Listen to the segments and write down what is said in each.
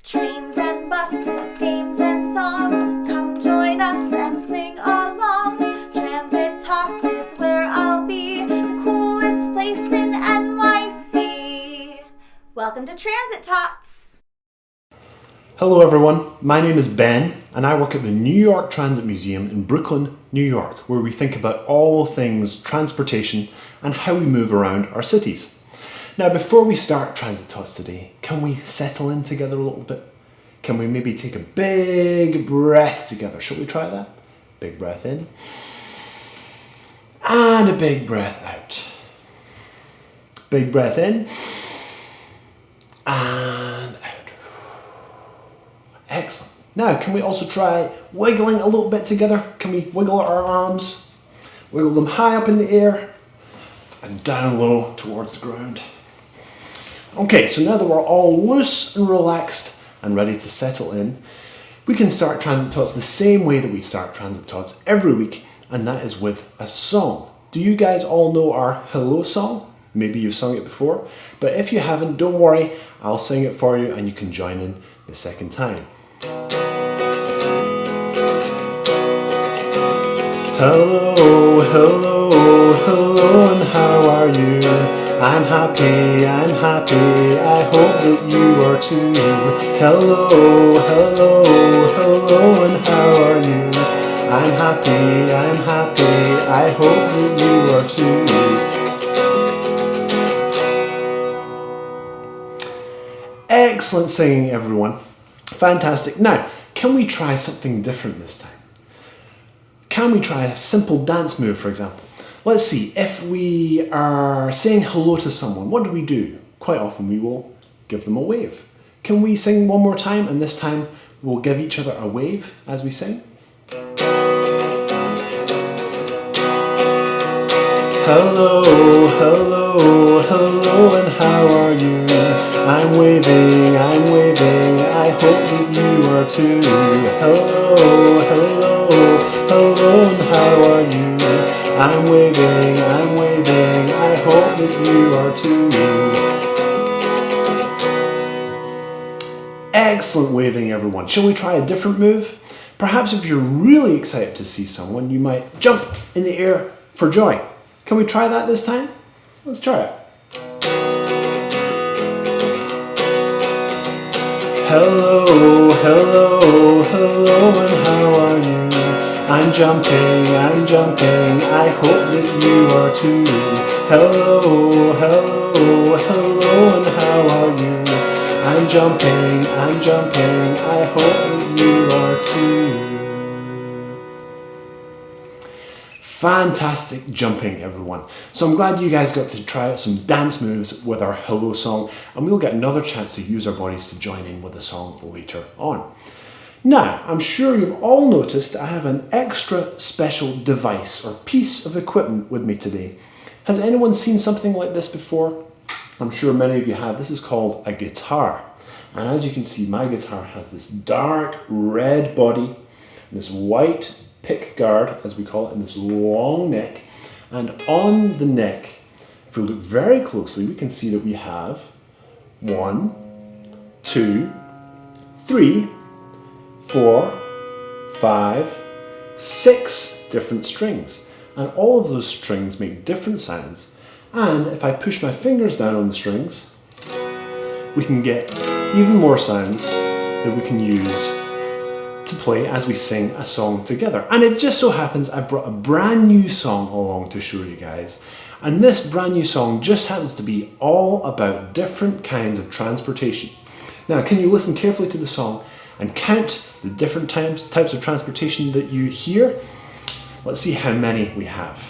Trains and buses, games and songs, come join us and sing along. Transit Tots is where I'll be, the coolest place in NYC. Welcome to Transit Tots. Hello everyone, my name is Ben and I work at the New York Transit Museum in Brooklyn, New York, where we think about all things transportation and how we move around our cities. Now before we start Transit Tots today, can we settle in together a little bit? Can we maybe take a big breath together? Shall we try that? Big breath in and a big breath out. Big breath in and out. Excellent. Now, can we also try wiggling a little bit together? Can we wiggle our arms? Wiggle them high up in the air and down low towards the ground. Okay, so now that we're all loose and relaxed and ready to settle in, we can start Transit Tots the same way that we start Transit Tots every week, and that is with a song. Do you guys all know our hello song? Maybe you've sung it before, but if you haven't, don't worry, I'll sing it for you and you can join in the second time. Hello, hello, hello, and how are you? I'm happy, I hope that you are too. Hello, hello, hello, and how are you? I'm happy, I hope that you are too. Excellent singing, everyone. Fantastic. Now, can we try something different this time? Can we try a simple dance move, for example? Let's see, if we are saying hello to someone, what do? Quite often we will give them a wave. Can we sing one more time, and this time we'll give each other a wave as we sing? Hello, hello, hello, and how are you? I'm waving, I hope that you are too. Hello, hello, hello, and how are you? I'm waving, I hope that you are too. Excellent waving, everyone. Shall we try a different move? Perhaps if you're really excited to see someone, you might jump in the air for joy. Can we try that this time? Let's try it. Hello, hello, hello, and how are you? I'm jumping, I hope that you are too. Hello, hello, hello, and how are you? I'm jumping, I hope that you are too. Fantastic jumping, everyone. So I'm glad you guys got to try out some dance moves with our hello song, and we'll get another chance to use our bodies to join in with the song later on. Now, I'm sure you've all noticed that I have an extra special device or piece of equipment with me today. Has anyone seen something like this before? I'm sure many of you have. This is called a guitar. And as you can see, my guitar has this dark red body, this white pick guard, as we call it, and this long neck. And on the neck, if we look very closely, we can see that we have 1, 2, 3, 4, 5, 6 different strings. And all of those strings make different sounds. And if I push my fingers down on the strings, we can get even more sounds that we can use to play as we sing a song together. And it just so happens I brought a brand new song along to show you guys. And this brand new song just happens to be all about different kinds of transportation. Now, can you listen carefully to the song and count the different types of transportation that you hear? Let's see how many we have.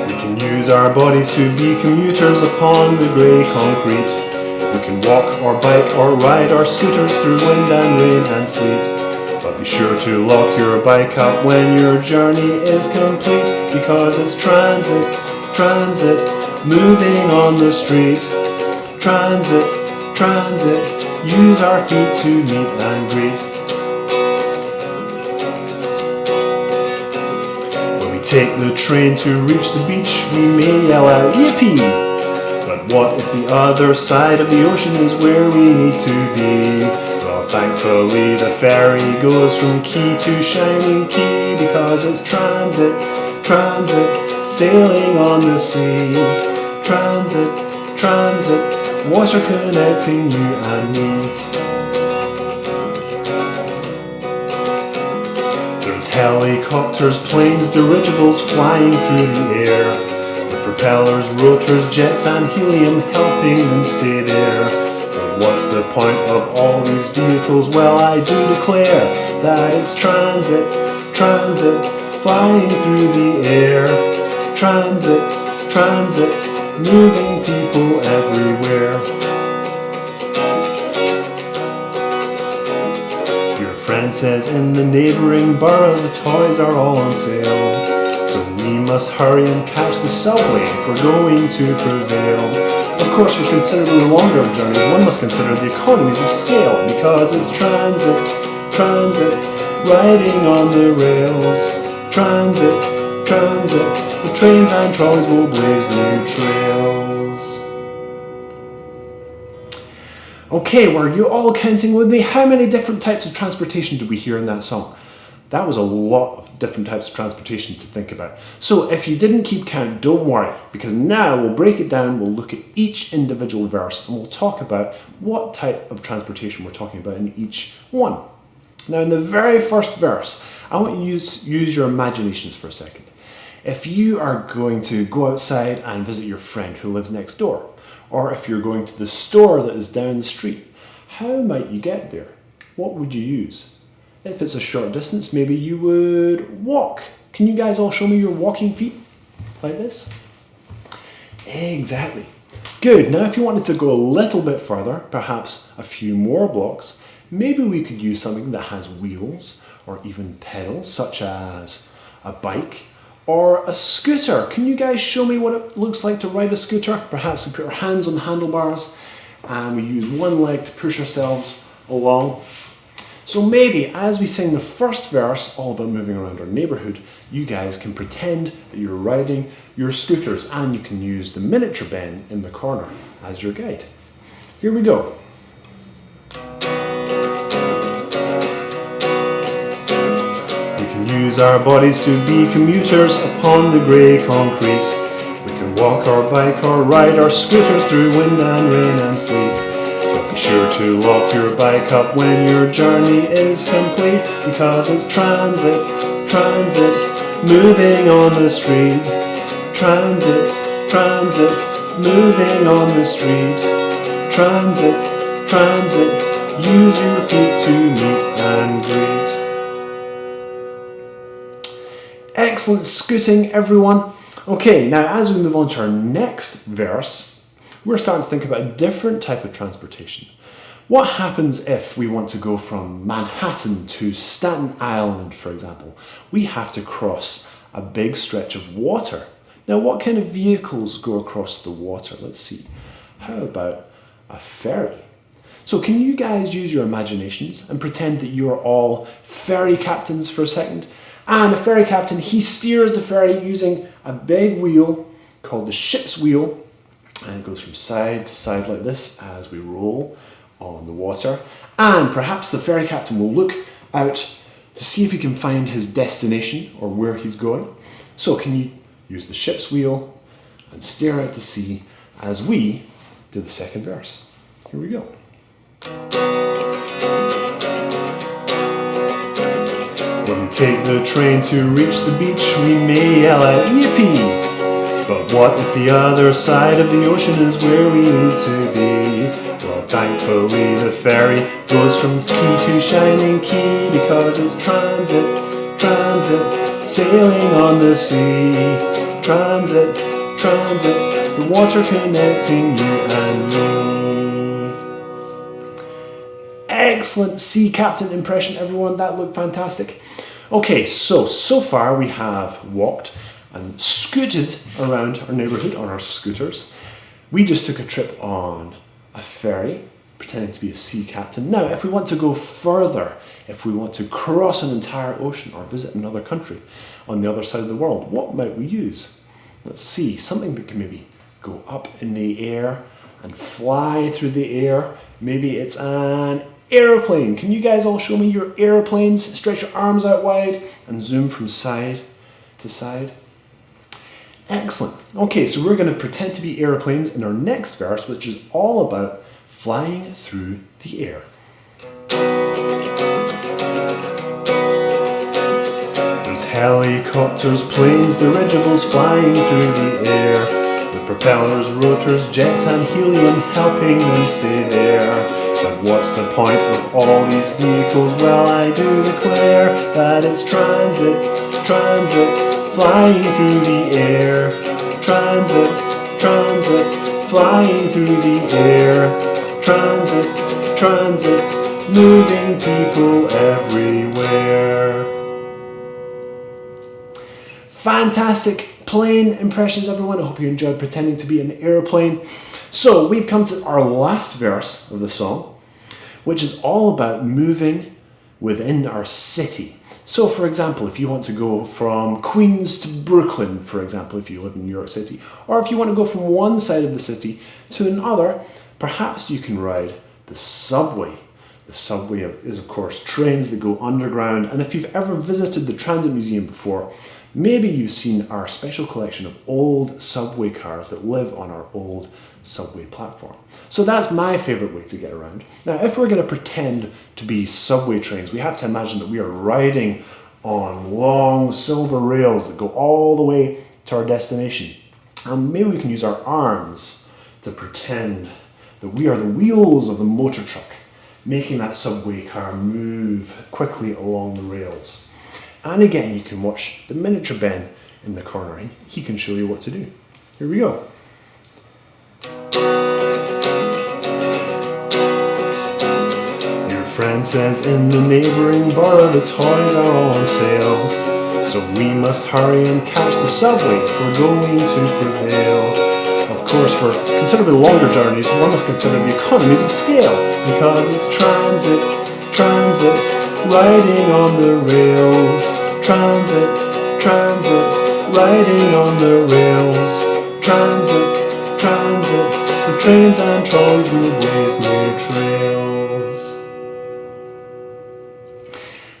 We can use our bodies to be commuters upon the grey concrete. We can walk or bike or ride our scooters through wind and rain and sleet. But be sure to lock your bike up when your journey is complete, because it's transit, transit, moving on the street. Transit, transit, use our feet to meet and greet. When we take the train to reach the beach, we may yell out yippee, but But what if the other side of the ocean is where we need to be? Well, thankfully the ferry goes from quay to shining quay, because it's transit, transit, sailing on the sea. Transit, transit, water connecting you and me. There's helicopters, planes, dirigibles flying through the air, with propellers, rotors, jets and helium helping them stay there. But what's the point of all these vehicles? Well, I do declare that it's transit, transit, flying through the air. Transit, transit, moving people everywhere. Your friend says in the neighbouring borough the toys are all on sale, so we must hurry and catch the subway if we're going to prevail. Of course, for considerably longer journeys, one must consider the economies of scale, because it's transit, transit, riding on the rails. Transit, transit, the trains and trolleys will blaze new trails. Okay, were you all counting with me? How many different types of transportation did we hear in that song? That was a lot of different types of transportation to think about. So if you didn't keep count, don't worry, because now we'll break it down, we'll look at each individual verse, and we'll talk about what type of transportation we're talking about in each one. Now in the very first verse, I want you to use your imaginations for a second. If you are going to go outside and visit your friend who lives next door, or if you're going to the store that is down the street, how might you get there? What would you use? If it's a short distance, maybe you would walk. Can you guys all show me your walking feet? Like this? Exactly. Good. Now if you wanted to go a little bit further, perhaps a few more blocks, maybe we could use something that has wheels or even pedals, such as a bike or a scooter. Can you guys show me what it looks like to ride a scooter? Perhaps we put our hands on the handlebars and we use one leg to push ourselves along. So maybe as we sing the first verse, all about moving around our neighbourhood, you guys can pretend that you're riding your scooters, and you can use the miniature Ben in the corner as your guide. Here we go. We can use our bodies to be commuters upon the grey concrete. We can walk or bike or ride our scooters through wind and rain and sleet. Be sure to lock your bike up when your journey is complete, because it's transit, transit, moving on the street. Transit, transit, moving on the street. Transit, transit, use your feet to meet and greet. Excellent scooting, everyone. Okay, now as we move on to our next verse, we're starting to think about a different type of transportation. What happens if we want to go from Manhattan to Staten Island, for example? We have to cross a big stretch of water. Now, what kind of vehicles go across the water? Let's see. How about a ferry? So can you guys use your imaginations and pretend that you're all ferry captains for a second? And a ferry captain, he steers the ferry using a big wheel called the ship's wheel, and it goes from side to side like this as we roll on the water. And perhaps the ferry captain will look out to see if he can find his destination or where he's going. So can you use the ship's wheel and steer out to sea as we do the second verse? Here we go. When we take the train to reach the beach, we may yell out yippee! But what if the other side of the ocean is where we need to be? Well, thankfully the ferry goes from quay to shining quay, because it's transit, transit, sailing on the sea. Transit, transit, the water connecting you and me. Excellent sea captain impression, everyone. That looked fantastic. Okay, so far we have walked and scooted around our neighbourhood on our scooters. We just took a trip on a ferry, pretending to be a sea captain. Now, if we want to go further, if we want to cross an entire ocean or visit another country on the other side of the world, what might we use? Let's see, something that can maybe go up in the air and fly through the air. Maybe it's an aeroplane. Can you guys all show me your aeroplanes? Stretch your arms out wide and zoom from side to side. Excellent. Okay, so we're going to pretend to be airplanes in our next verse, which is all about flying through the air. There's helicopters, planes, dirigibles flying through the air, with propellers, rotors, jets and helium helping them stay there. But what's the point of all these vehicles? Well, I do declare that it's transit, flying through the air. Transit, flying through the air. Transit, moving people everywhere. Fantastic plane impressions, everyone. I hope you enjoyed pretending to be an airplane. So we've come to our last verse of the song, which is all about moving within our city. So for example, if you want to go from Queens to Brooklyn, for example, if you live in New York City, or if you want to go from one side of the city to another, perhaps you can ride the subway. The subway is, of course, trains that go underground. And if you've ever visited the Transit Museum before, maybe you've seen our special collection of old subway cars that live on our old subway platform. So that's my favourite way to get around. Now, if we're going to pretend to be subway trains, we have to imagine that we are riding on long silver rails that go all the way to our destination. And maybe we can use our arms to pretend that we are the wheels of the motor truck, making that subway car move quickly along the rails. And again, you can watch the miniature Ben in the corner. He can show you what to do. Here we go. Your friend says in the neighbouring bar the toys are all on sale, so we must hurry and catch the subway if we're going to prevail. Of course, for considerably longer journeys, one must consider the economies of scale, because it's transit, riding on the rails. Transit, riding on the rails. Transit, the trains and trolleys move ways, new trails.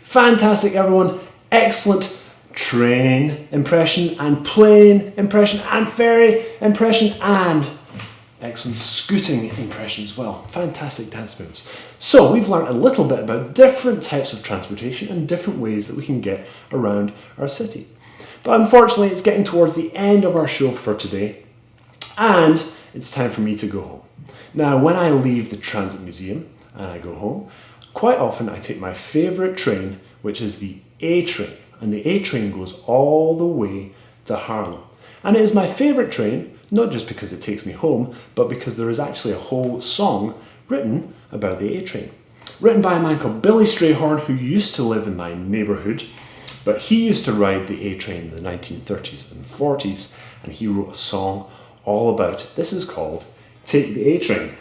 Fantastic, everyone. Excellent train impression and plane impression and ferry impression and excellent scooting impression as well. Fantastic dance moves. So we've learned a little bit about different types of transportation and different ways that we can get around our city. But unfortunately, it's getting towards the end of our show for today, and it's time for me to go home. Now, when I leave the Transit Museum and I go home, quite often I take my favourite train, which is the A train. And the A train goes all the way to Haarlem. And it is my favourite train, not just because it takes me home, but because there is actually a whole song written about the A train. Written by a man called Billy Strayhorn, who used to live in my neighbourhood, but he used to ride the A train in the 1930s and 40s, and he wrote a song all about it. This is called Take the A Train.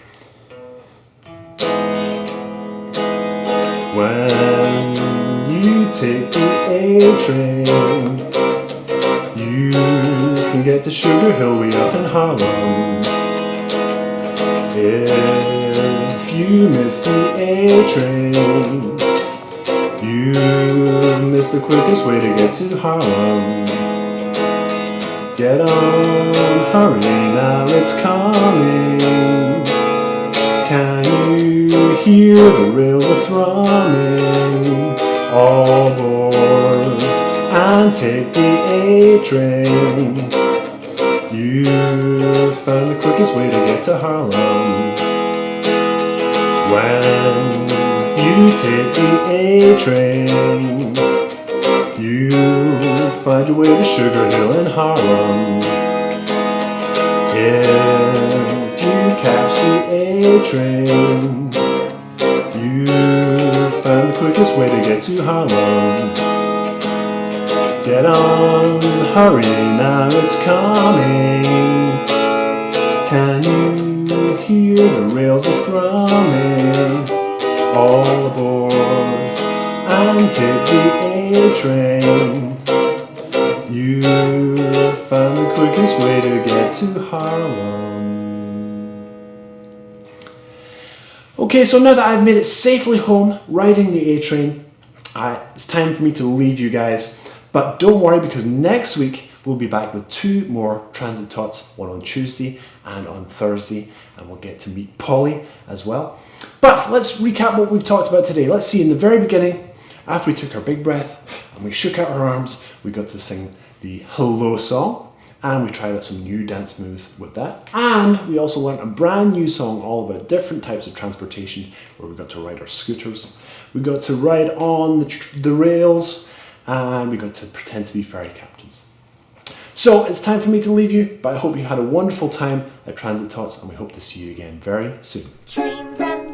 When you take the A train, you can get to Sugar Hill way up in Haarlem. If you miss the A train, you miss the quickest way to get to Haarlem. Get on, hurry, now it's coming. Can you hear the rails are thrumming? All aboard and take the A train. You found the quickest way to get to Haarlem. When you take the A train, you find your way to Sugar Hill in Haarlem. If you catch the A train, you found the quickest way to get to Haarlem. Get on, hurry, now it's coming. Can you hear the rails are thrumming? All aboard and take the A train. you found the quickest way to get to Harlem. Okay, so now that I've made it safely home riding the A train, it's time for me to leave you guys. But don't worry, because next week we'll be back with 2 more Transit Tots, one on Tuesday and on Thursday, and we'll get to meet Polly as well. But let's recap what we've talked about today. Let's see, in the very beginning, after we took our big breath and we shook out our arms, we got to sing the Hello song, and we tried out some new dance moves with that. And we also learned a brand new song all about different types of transportation, where we got to ride our scooters, we got to ride on the rails, and we got to pretend to be ferry captains. So it's time for me to leave you, but I hope you had a wonderful time at Transit Tots, and we hope to see you again very soon. Trains and